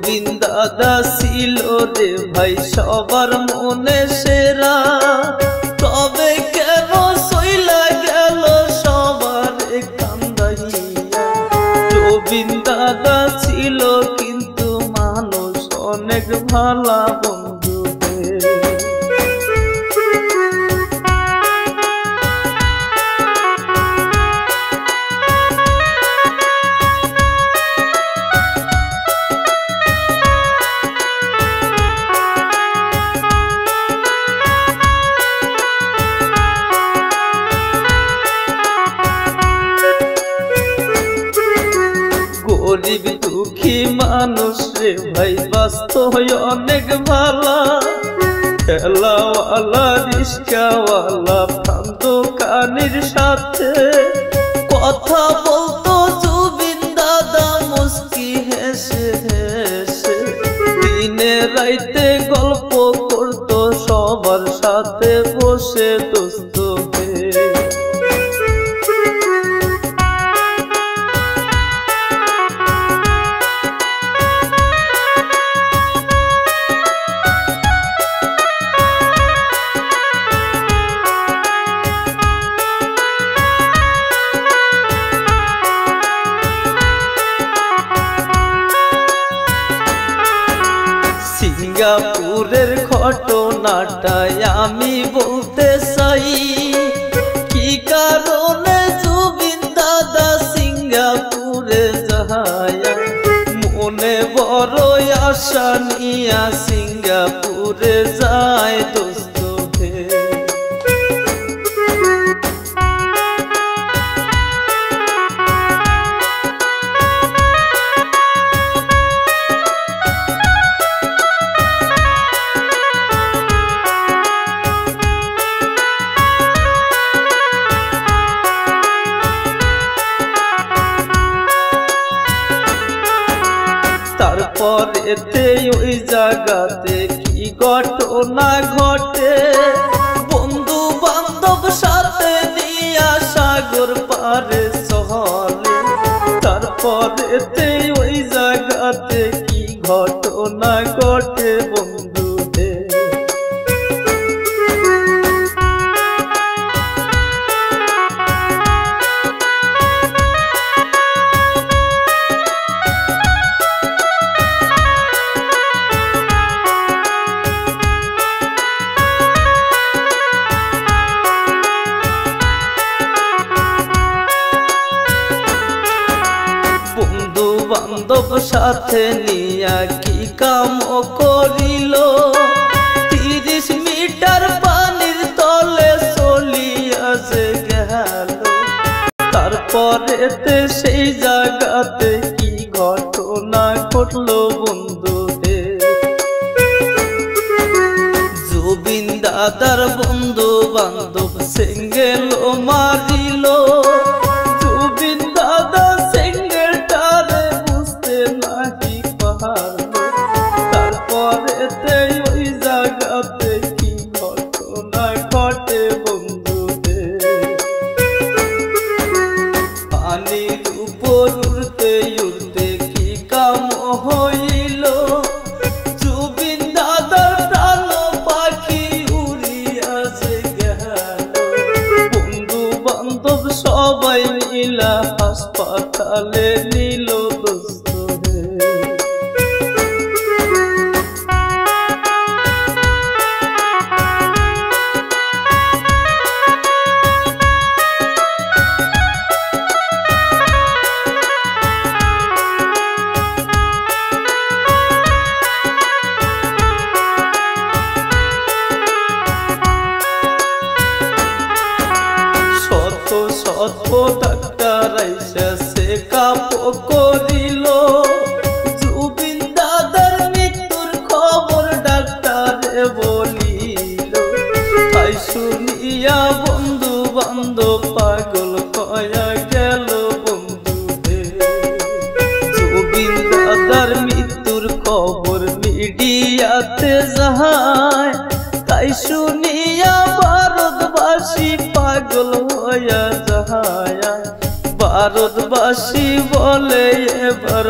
জুবিন দাদা ছিল রে ভাই সবার মনে সেরা, তবে কেন সইলা গেল সবার কান্দাইয়া। জুবিন দাদা ছিল কিন্তু মানুষ অনেক ভালা বন্ধু রে। গরিব দুঃখী মানুষ রে ভাই বাস্ত অনেক ভালা, ঠেলাওয়ালা রিস্কাওয়ালা পান দোকানির সাথে কথা বলতো জুবিন দাদা মুস্কি হেসে হেসে। দিনে রাইতে গল্প করতো সবার সাথে বসে দোস্ত হয়ে। সিঙ্গাপুরের ঘটনাটাই আমি বলতে চাই, কি কারণে জুবিন দাদা সিঙ্গাপুরে যায়। মনে বড় আশা নিয়া সিঙ্গাপুরে যায় দোস্ত হে। তারপরেতে ওই জায়গাতে কি ঘটনা ঘটে, বন্ধু বান্ধব সাথে নিয়া সাগর পারে চলে। তারপরেতে ওই জায়গাতে কি ঘটনা ঘটে বন্ধু হে। বন্ধু বান্ধব সাথে নিয়া কি কাম করিল, 30 মিটার পানির তলে চলিয়া যে গেল। তারপরেতে সেই জায়গাতে কি ঘটনা ঘটলো বন্ধু হে। জুবিন দাদার বন্ধু বান্ধব সিঙ্গেল মারিল, জুবিন দাদা সিঙ্গেলটারে বুঝতে নাহি পারলো। তারপরেতে ওই জায়গাতে কি ঘটনা ঘটে বন্ধু হে। পানির উপর উড়তে উড়তে কি কাম হইল, জুবিন দাদার প্রাণ পাখি উড়িয়া যে গেল। বন্ধু বান্ধব সবাই মিলা হাসপাতালে নিল দোস্ত হে। শত শত ডাক্তার আইসা সে কাপ করিল, জুবিন দাদার মৃত্যুর খবর ডাক্তারে বলিল। তাই শুনিয়া বন্ধু বান্ধব পাগল কয়া গেল বন্ধু হে। জুবিন দাদার মৃত্যুর খবর মিডিয়াতে যায়, তাই শুনিয়া ভারতবাসী পাগল হইয়া যায়। ভারতবাসী বলে এবার